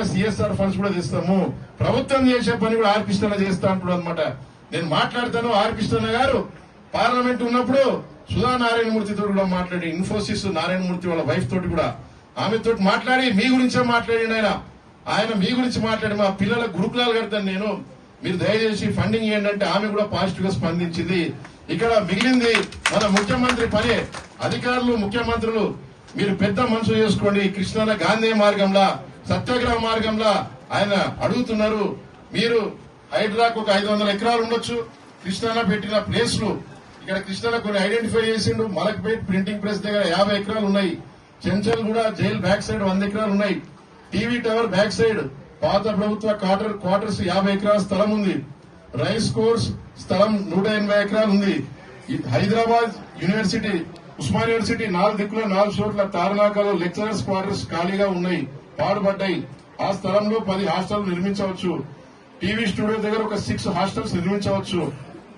ఖచ్చితంగా CSR funds కూడా తెస్తాము, ప్రభుత్వం చేసే పని కూడా ఆర్ కృష్ణ చేస్తా అంటున్నాడు అనమాట. నేను మాట్లాడతాను. ఆర్ కృష్ణ గారు పార్లమెంట్ ఉన్నప్పుడు సుధా నారాయణమూర్తితో కూడా మాట్లాడి, ఇన్ఫోసిస్ నారాయణమూర్తి వాళ్ళ వైఫ్ తోటి కూడా ఆమెతో మాట్లాడి మీ గురించే మాట్లాడి ఆయన మీ గురించి మాట్లాడి మా పిల్లల గురుకులాలు కడతాను నేను, మీరు దయచేసి ఫండింగ్ ఇవ్వండి అంటే ఆమె కూడా పాజిటివ్ గా స్పందించింది. ఇక్కడ మిగిలింది మన ముఖ్యమంత్రి పని. అధికారులు ముఖ్యమంత్రులు మీరు పెద్ద మనసు చేసుకోండి. కృష్ణాల గాంధీ మార్గంలో సత్యాగ్రహ మార్గంలో ఆయన అడుగుతున్నారు. మీరు హైడ్రాకు ఒక 500 ఎకరాలు ఉండొచ్చు. కృష్ణాలో పెట్టిన ప్లేస్లు ఇక్కడ కృష్ణాలో కొన్ని ఐడెంటిఫై చేసిండు. మలక్పేట్ ప్రింటింగ్ ప్రెస్ దగ్గర 50 ఎకరాలు ఉన్నాయి. చెంచల్ కూడా జైల్ బ్యాక్ సైడ్ 100 ఎకరాలు ఉన్నాయి. టీవీ టవర్ బ్యాక్ సైడ్ పాత ప్రభుత్వ క్వార్టర్స్ 50 ఎకరాల స్థలం ఉంది. రైస్ కోర్స్ స్థలం 180 ఎకరాలు ఉంది. హైదరాబాద్ యూనివర్సిటీ ఉస్మాన్ యూనివర్సిటీ 4 దిక్కుల 4 చోట్ల తారనాకలో లెక్చరర్స్ క్వార్టర్స్ ఖాళీగా ఉన్నాయి, పాడుపడ్డాయి. ఆ స్థలంలో 10 హాస్టల్ నిర్మించవచ్చు. టీవీ స్టూడియో దగ్గర ఒక 6 హాస్టల్స్ నిర్మించవచ్చు.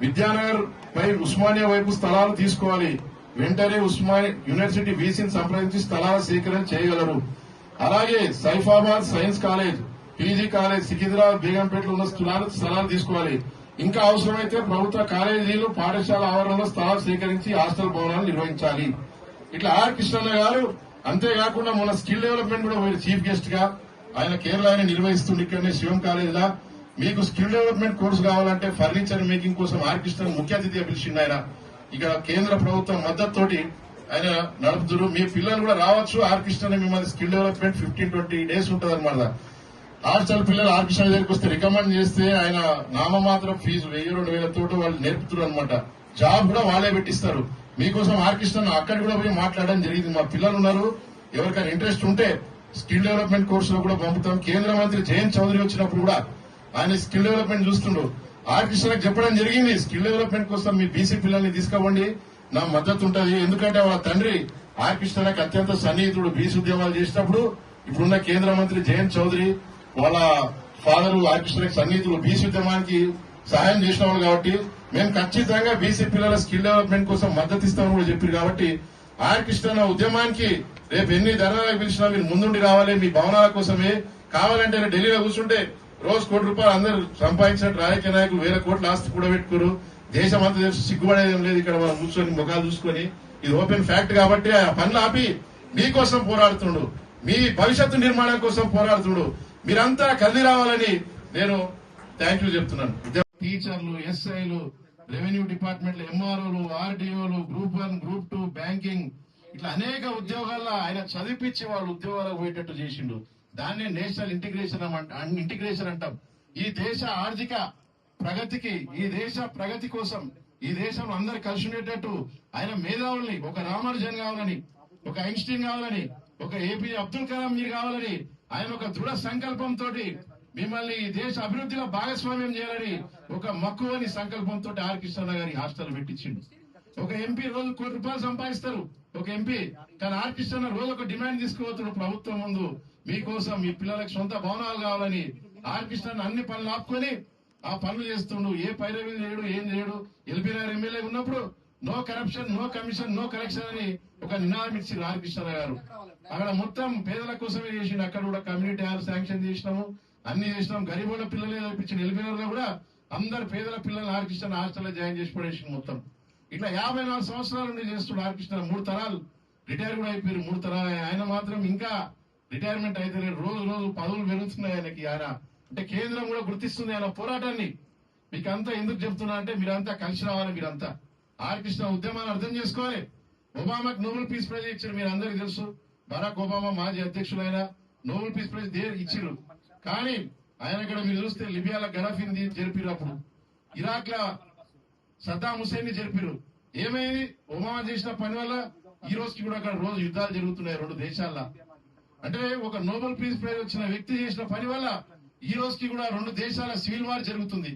విద్యానగర్ పై ఉస్మానియా వైపు స్థలాలు తీసుకోవాలి. వెంటనే ఉస్మానియా యూనివర్సిటీ వీసీని సంప్రదించి స్థలాల సేకరణ చేయగలరు. అలాగే Saifabad science college, PG college, Secunderabad, బేగంపేటలో ఉన్న స్థలాలు తీసుకోవాలి. ఇంకా అవసరమైతే ప్రభుత్వ కాలేజీలు పాఠశాల ఆవరణలో స్థలాలు సేకరించి హాస్టల్ భవనాలు నిర్వహించాలి. ఇట్లా ఆర్ కృష్ణ గారు. అంతేకాకుండా మన స్కిల్ డెవలప్మెంట్ కూడా చీఫ్ గెస్ట్ గా ఆయన కేరళ నిర్వహిస్తుండే ఇక్కడనే శివం కాలేజ్ లా. మీకు స్కిల్ డెవలప్మెంట్ కోర్సు కావాలంటే ఫర్నిచర్ మేకింగ్ కోసం ఆర్ కృష్ణ ముఖ్య అతిథిగా పిలిచిండు ఆయన. ఇక్కడ కేంద్ర ప్రభుత్వం మద్దతుతోటి ఆయన నడుపుతున్నారు. మీ పిల్లలు కూడా రావచ్చు. ఆర్ కృష్ణ మిమ్మల్ని స్కిల్ డెవలప్మెంట్ 15-20 డేస్ ఉంటుంది అనమాట. హాస్టల్ పిల్లలు ఆర్ కృష్ణ దగ్గరికి వస్తే రికమెండ్ చేస్తే ఆయన నామమాత్రం ఫీజు 1000-2000 తోటి వాళ్ళు నేర్పుతున్నారు అనమాట. జాబ్ కూడా వాళ్ళే పెట్టిస్తారు. మీకోసం ఆర్ కృష్ణ అక్కడ కూడా పోయి మాట్లాడడం జరిగింది. మా పిల్లలు ఉన్నారు, ఎవరికైనా ఇంట్రెస్ట్ ఉంటే స్కిల్ డెవలప్మెంట్ కోర్సులో కూడా పంపుతాం. కేంద్ర మంత్రి జయంత్ చౌదరి వచ్చినప్పుడు కూడా ఆయన స్కిల్ డెవలప్మెంట్ చూస్తుండ్రు. ఆర్ కృష్ణకి చెప్పడం జరిగింది, స్కిల్ డెవలప్మెంట్ కోసం మీ బీసీ పిల్లల్ని తీసుకోవండి, నా మద్దతు ఉంటుంది. ఎందుకంటే వాళ్ళ తండ్రి ఆర్ కృష్ణకి అత్యంత సన్నిహితుడు. బీసీ ఉద్యమాలు చేసినప్పుడు ఇప్పుడున్న కేంద్ర మంత్రి జయంత్ చౌదరి వాళ్ళ ఫాదర్ ఆర్ కృష్ణకి సన్నిహితులు, బీసీ ఉద్యమానికి సహాయం చేసిన వాళ్ళు. కాబట్టి మేము ఖచ్చితంగా బీసీ పిల్లల స్కిల్ డెవలప్మెంట్ కోసం మద్దతు ఇస్తామని కూడా చెప్పారు. కాబట్టి ఆర్ కృష్ణ ఉద్యమానికి రేపు ఎన్ని ధర్నాలకు పిలిచినా మీరు ముందుండి రావాలి. మీ భవనాల కోసమే కావాలంటే ఢిల్లీలో కూర్చుంటే రోజు ₹1 కోటి అందరు సంపాదించినట్టు రాజకీయ నాయకులు 1000 కోట్ల ఆస్తి కూడా పెట్టుకోరు. దేశం అంతా తెలుసు, సిగ్గుపడేదేం లేదు. ఇక్కడ మనం కూర్చొని ముఖాలు చూసుకొని ఇది ఓపెన్ ఫ్యాక్ట్. కాబట్టి ఆ పనులు ఆపి మీకోసం పోరాడుతుండు, మీ భవిష్యత్తు నిర్మాణం కోసం పోరాడుతుండు. మీరంతా కలిసి రావాలని నేను థ్యాంక్ యూ చెప్తున్నాను. టీచర్లు, ఎస్ఐలు, రెవెన్యూ డిపార్ట్మెంట్, ఎంఆర్ఓలు, ఆర్డీఓలు, గ్రూప్ 1, గ్రూప్ 2, బ్యాంకింగ్, ఇట్లా అనేక ఉద్యోగాల్లో ఆయన చదివిపించి వాళ్ళు ఉద్యోగాలకు పోయేటట్టు చేసిండు. దాన్నే నేషనల్ ఇంటిగ్రేషన్ అంటాం. ఈ దేశ ఆర్థిక ప్రగతికి, ఈ దేశ ప్రగతి కోసం, ఈ దేశంలో అందరు కలిసి ఉండేటట్టు ఆయన మేధావుల్ని, ఒక రామానుజన్ కావాలని, ఒక ఐన్స్టీన్ కావాలని, ఒక ఏపీజే అబ్దుల్ కలాం మీరు కావాలని ఆయన ఒక దృఢ సంకల్పంతో మిమ్మల్ని ఈ దేశ అభివృద్ధిలో భాగస్వామ్యం చేయాలని ఒక మక్కువని సంకల్పంతో ఆర్ కృష్ణ గారి హాస్టల్ పెట్టించిండు. ఒక ఎంపీ రోజు ₹1 కోటి సంపాదిస్తారు ఒక ఎంపీ, కానీ ఆర్ కృష్ణ రోజు ఒక డిమాండ్ తీసుకుపోతున్నాడు ప్రభుత్వం ముందు, మీకోసం మీ పిల్లలకు సొంత భవనాలు కావాలని. ఆర్ కృష్ణ అన్ని పనులు ఆపుకొని ఆ పనులు చేస్తుండు. ఏ పైరవీ చేయడు, ఏం చేయడు. ఎల్బీ నగర్ ఎమ్మెల్యే ఉన్నప్పుడు no corruption, no commission, no collection అని ఒక నినాదం ఇచ్చింది ఆర్ కృష్ణ గారు. అక్కడ మొత్తం పేదల కోసమే చేసిండు. అక్కడ కూడా కమ్యూనిటీ హాల్ శాంక్షన్ చేసినాము, అన్ని చేసినాం. గరీబుల పిల్లలే చదివించిన. ఎల్బీ నగర్ లో కూడా అందరు పేదల పిల్లల్ని ఆర్ కృష్ణ హాస్టల్లో జాయిన్ చేసి పడేసింది మొత్తం. ఇట్లా 54 సంవత్సరాల నుండి చేస్తుడు ఆర్ కృష్ణ. 3 తరాలు రిటైర్ కూడా అయిపోయారు. 3 తరాలు. ఆయన మాత్రం ఇంకా రిటైర్మెంట్ అయితే రోజు రోజు పదవులు పెరుగుతున్నాయి ఆయనకి. ఆయన అంటే కేంద్రం కూడా గుర్తిస్తుంది ఆయన పోరాటాన్ని. మీకు అంతా ఎందుకు చెప్తున్నా అంటే మీరంతా కలిసి రావాలి. మీరంతా ఆర్ కృష్ణ ఉద్యమాన్ని అర్థం చేసుకోవాలి. ఒబామాకి నోబెల్ పీస్ ప్రైజ్ ఇచ్చారు, మీరు అందరికీ తెలుసు. బరాక్ ఒబామా మాజీ అధ్యక్షులైన నోబెల్ పీస్ ప్రైజ్ ఇచ్చారు. కానీ ఆయన ఇక్కడ మీరు చూస్తే లిబియాలో గడాఫీని జరిపారు, అప్పుడు ఇరాక్ లో సద్దాం హుసేన్ ని జరిపారు. ఏమైంది? ఒబామా చేసిన పని వల్ల ఈ రోజుకి కూడా అక్కడ రోజు యుద్ధాలు జరుగుతున్నాయి 2 దేశాల్లో. అంటే ఒక నోబెల్ పీస్ ప్రైజ్ వచ్చిన వ్యక్తి చేసిన పని వల్ల ఈ రోజుకి కూడా 2 దేశాల సివిల్ వార్ జరుగుతుంది.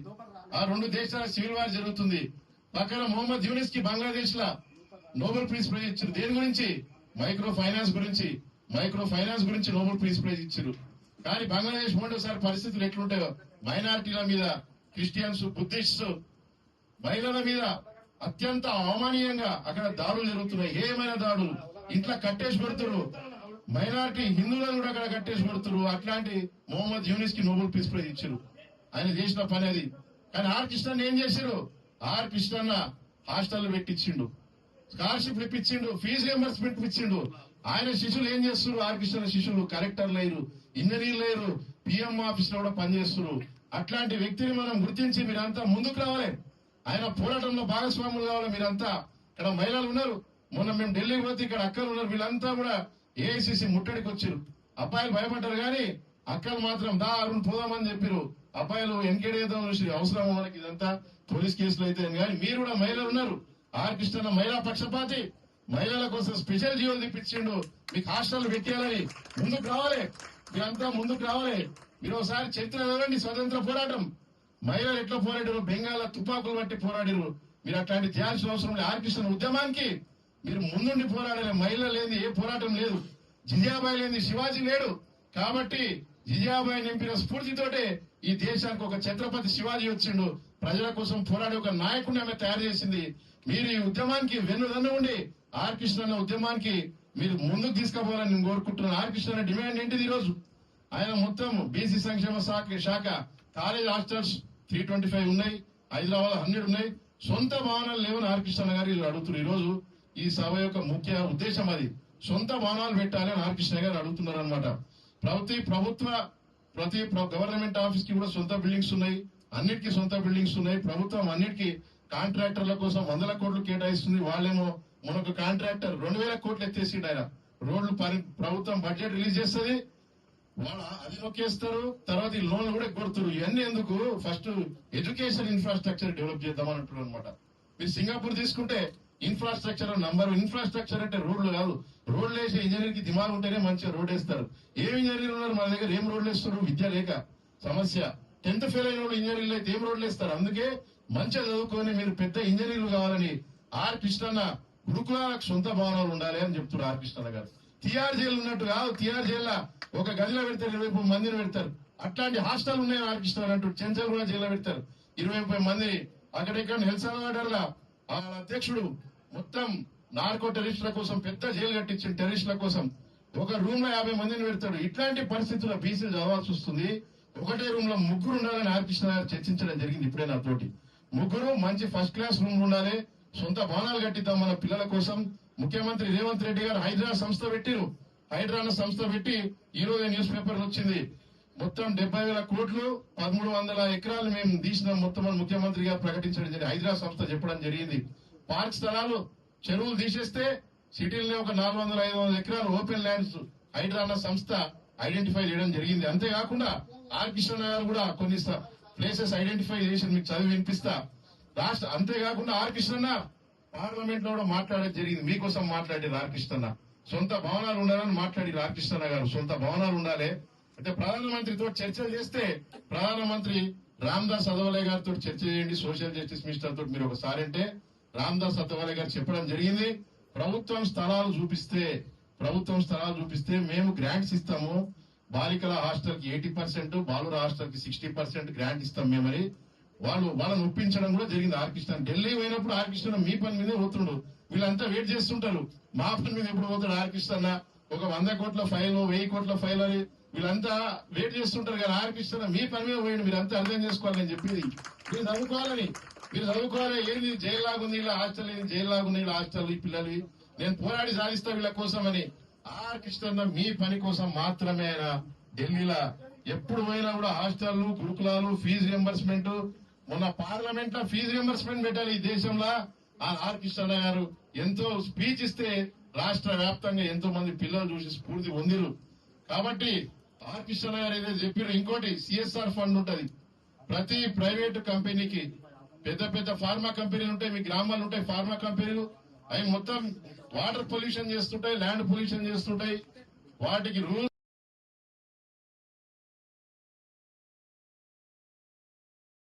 ఆ 2 దేశాల సివిల్ వార్ జరుగుతుంది. పక్కన మొహమ్మద్ యూనిస్ కి బంగ్లాదేశ్ లా నోబెల్ పీస్ ప్రైజ్ ఇచ్చారు. దేని గురించి? మైక్రో ఫైనాన్స్ గురించి నోబెల్ పీస్ ప్రైజ్ ఇచ్చారు. కానీ బంగ్లాదేశ్ మొదటిసారి పరిస్థితులు ఎట్లుంటాయో, మైనారిటీల మీద, క్రిస్టియన్స్, బుద్ధిస్ట్, మహిళల మీద అత్యంత అవమానీయంగా అక్కడ దాడులు జరుగుతున్నాయి. ఏమైనా దాడులు, ఇంట్లో కట్టేసి పెడుతున్నారు. మైనారిటీ హిందువులను కూడా అక్కడ కట్టేసి కొడుతున్నారు. అట్లాంటి మొహమ్మద్ యూనిస్ కి నోబెల్ పీస్ ప్రైజ్ ఇచ్చారు. ఆయన చేసిన పని అది. కానీ ఆర్ కృష్ణ ఏం చేశారు? ఆర్ కృష్ణ హాస్టల్ పెట్టించిండు, స్కాలర్షిప్ ఇప్పించిండు, ఫీజు రియంబర్స్మెంట్ ఇచ్చిండు. ఆయన శిష్యులు ఏం చేస్తున్నారు? ఆర్ కృష్ణ శిష్యులు కలెక్టర్లు అయ్యారు, ఇంజనీర్లు అయ్యారు, పిఎం ఆఫీస్ లో కూడా పనిచేస్తున్నారు. అట్లాంటి వ్యక్తిని మనం గుర్తించి మీరంతా ముందుకు రావాలి. ఆయన పోరాటంలో భాగస్వాములు కావాలి. మీరంతా ఇక్కడ మహిళలు ఉన్నారు. మొన్న మేము ఢిల్లీకి పోతే ఇక్కడ అక్కలు ఉన్నారు. వీళ్ళంతా కూడా ఏఐసిసి ముట్టడికి వచ్చారు. అబ్బాయిలు భయపడ్డారు కానీ అక్కలు మాత్రం దా అరుణ్ పోదామని చెప్పారు. అబ్బాయిలు వెనకేడేద్దాం చూసి అవసరం మనకి ఇదంతా పోలీస్ కేసులు అయితే కానీ మీరు కూడా మహిళలు ఉన్నారు. ఆర్ కృష్ణ మహిళా పక్షపాతి, మహిళల కోసం స్పెషల్ జీవోలు తెప్పించిండు. మీకు హాస్టల్ పెట్టేయాలని ముందుకు రావాలి. మీరంతా ముందుకు రావాలి. మీరు ఒకసారి చరిత్ర చదవండి. స్వతంత్ర పోరాటం మహిళలు ఎట్లా పోరాడారు, బెంగాల్ తుపాకులు బట్టి పోరాడారు. మీరు అట్లాంటి చేయాల్సిన అవసరం లేదు. ఆర్ కృష్ణ ఉద్యమానికి మీరు ముందుండి పోరాడాలి. మహిళ లేని ఏ పోరాటం లేదు. జిజాబాయి లేని శివాజీ లేడు. కాబట్టి జిజాబాయి నింపిన స్ఫూర్తితోటే ఈ దేశానికి ఒక ఛత్రపతి శివాజీ వచ్చిండు. ప్రజల కోసం పోరాడే ఒక నాయకుడిని ఆమె తయారు చేసింది. మీరు ఈ ఉద్యమానికి వెన్నుదన్ను ఉండి ఆర్ కృష్ణ ఉద్యమానికి మీరు ముందుకు తీసుకుపోవాలని నేను కోరుకుంటున్నాను. ఆర్ కృష్ణ డిమాండ్ ఏంటిది? ఈ రోజు ఆయన మొత్తం బీసీ సంక్షేమ శాఖ కాలేజ్ హాస్టల్స్ 325 ఉన్నాయి, హైదరాబాద్ 100 ఉన్నాయి. సొంత భవనాలు లేవని ఆర్ కృష్ణ గారు అడుగుతున్నారు. ఈ రోజు ఈ సభ యొక్క ముఖ్య ఉద్దేశం అది. సొంత భవనాలు పెట్టాలి అని ఆర్ కృష్ణ గారు అడుగుతున్నారు అనమాట. ప్రతి గవర్నమెంట్ ఆఫీస్ కి కూడా సొంత బిల్డింగ్స్ ఉన్నాయి. అన్నిటికీ సొంత బిల్డింగ్స్ ఉన్నాయి. ప్రభుత్వం అన్నిటికీ కాంట్రాక్టర్ల కోసం 100 కోట్లు కేటాయిస్తుంది. వాళ్ళేమో మనకు కాంట్రాక్టర్ 2000 కోట్లు ఎత్తేసిండు. ఆయన రోడ్లు ప్రభుత్వం బడ్జెట్ రిలీజ్ చేస్తుంది, వాళ్ళ అది నొక్కేస్తారు. తర్వాత ఈ లోన్లు కూడా కొడుతున్నారు. ఇవన్నీ ఎందుకు? ఫస్ట్ ఎడ్యుకేషన్ ఇన్ఫ్రాస్ట్రక్చర్ డెవలప్ చేద్దామని అంటున్నారు అనమాట. మీరు సింగపూర్ తీసుకుంటే ఇన్ఫ్రాస్ట్రక్చర్ నంబర్. ఇన్ఫ్రాస్ట్రక్చర్ అంటే రోడ్లు కాదు. రోడ్లు వేసే ఇంజనీర్ కి దిమాగ్ ఉంటేనే మంచిగా రోడ్ వేస్తారు. ఏం ఇంజనీర్ ఉన్నారు మన దగ్గర? ఏం రోడ్లు వేస్తారు? విద్య లేక సమస్య. 10th ఫెయిల్ అయిన వాళ్ళు ఇంజనీర్లు అయితే ఏం రోడ్లు వేస్తారు? అందుకే మంచిగా చదువుకొని మీరు పెద్ద ఇంజనీర్లు కావాలని ఆర్ కృష్ణ గురుకులాలకు సొంత భవనాలు ఉండాలి అని చెప్తున్నారు ఆర్ కృష్ణ గారు. తిహార్ జైలు ఉన్నట్టు కాదు. తిహార్ జైల్లో ఒక గదిలో పెడతారు 20 మందిని పెడతారు. అట్లాంటి హాస్టల్ ఉన్నాయి ఆర్ కృష్ణ అంటూ. చెంచల్ కూడా జైల్లో పెడతారు 20 మందిని. అక్కడెక్కడ నెల్సన్ మండేలా ఆ అధ్యక్షుడు మొత్తం నార్కో టెర్రరిస్టుల కోసం పెద్ద జైలు కట్టించిన టెర్రరిస్టుల కోసం ఒక రూమ్ లో 50 మందిని పెడతాడు. ఇట్లాంటి పరిస్థితుల్లో బీసీలు చదవాల్సి వస్తుంది. ఒకటే రూమ్ లో 3 ఉండాలని ఆర్ కృష్ణ గారు చర్చించడం జరిగింది ఇప్పుడే నాతోటి. 3 మంచి ఫస్ట్ క్లాస్ రూమ్ ఉండాలి. సొంత భవనాలు కట్టిద్దాం మన పిల్లల కోసం. ముఖ్యమంత్రి రేవంత్ రెడ్డి గారు హైడ్రా సంస్థ పెట్టిరు. హైడ్రా సంస్థ పెట్టి ఈ రోజు న్యూస్ పేపర్ వచ్చింది. మొత్తం 70,000 కోట్లు 1300 ఎకరాలు మేము తీసిన మొత్తం ముఖ్యమంత్రి గారు ప్రకటించడం జరిగింది. హైడ్రా సంస్థ చెప్పడం జరిగింది. పార్క్ స్థలాలు చెరువులు తీసేస్తే సిటీలనే ఒక 400-500 ఎకరాలు ఓపెన్ ల్యాండ్స్ హైడ్రా సంస్థ ఐడెంటిఫై చేయడం జరిగింది. అంతేకాకుండా ఆర్ కృష్ణ గారు కూడా కొన్ని ప్లేసెస్ ఐడెంటిఫై చేసి మీకు చదివి వినిపిస్తా. అంతేకాకుండా ఆర్ కృష్ణ పార్లమెంట్ లో కూడా మాట్లాడడం జరిగింది. మీకోసం మాట్లాడారు ఆర్ కృష్ణ. సొంత భవనాలు ఉండాలని మాట్లాడారు ఆర్ కృష్ణ గారు. సొంత భవనాలు ఉండాలి అంటే ప్రధానమంత్రితో చర్చలు చేస్తే ప్రధానమంత్రి రామ్దాస్ అథవాలే గారితో చర్చ చేయండి, సోషల్ జస్టిస్ మినిస్టర్ తోటి మీరు ఒకసారి అంటే రామ్దాస్ అథవాలే గారు చెప్పడం జరిగింది. ప్రభుత్వం స్థలాలు చూపిస్తే మేము గ్రాంట్స్ ఇస్తాము. బాలికల హాస్టల్ కి 80%, బాలుర హాస్టల్ కి 60% గ్రాంట్ ఇస్తాం మేమని వాళ్ళని ఒప్పించడం కూడా జరిగింది ఆర్ కృష్ణ. ఢిల్లీ పోయినప్పుడు ఆర్ కృష్ణ మీ పని మీదే పోతుండు. వీళ్ళంతా వెయిట్ చేస్తుంటారు మా పని మీద ఎప్పుడు పోతాడు ఆర్ కృష్ణ. ఒక 100 కోట్ల ఫైల్ 1000 కోట్ల ఫైల్ అని వీళ్ళంతా వెయిట్ చేస్తుంటారు. కానీ ఆర్ కృష్ణ మీ పని మీద పోయింది. మీరంతా అర్థం చేసుకోవాలని చెప్పేది. మీరు చదువుకోవాలి. ఏంది జైల్లాగుంది ఇలా హాస్టల్, ఏంది జైల్లాగుంది ఇలా హాస్టల్, ఈ పిల్లలు నేను పోరాడి సాధిస్తా వీళ్ళ కోసం అని. ఆర్ కృష్ణ మీ పని కోసం మాత్రమే ఆయన ఢిల్లీలో ఎప్పుడు పోయినా కూడా హాస్టళ్లు, గురుకులాలు, ఫీజు రియంబర్స్మెంట్. మొన్న పార్లమెంట్ లో ఫీజు రియంబర్స్మెంట్ పెట్టాలి ఈ దేశంలో. ఆర్ కృష్ణ గారు ఎంతో స్పీచ్ ఇస్తే రాష్ట్ర వ్యాప్తంగా ఎంతో మంది పిల్లలు చూసి స్ఫూర్తి పొందిరు. కాబట్టి ఆర్ కృష్ణ గారు ఏదైతే చెప్పారు, ఇంకోటి సిఎస్ఆర్ ఫండ్ ఉంటది ప్రతి ప్రైవేటు కంపెనీకి. పెద్ద ఫార్మా కంపెనీలు ఉంటాయి, మీ గ్రామాలు ఉంటాయి ఫార్మా కంపెనీలు. అవి మొత్తం వాటర్ పొల్యూషన్ చేస్తుంటాయి, ల్యాండ్ పొల్యూషన్ చేస్తుంటాయి. వాటికి రూల్స్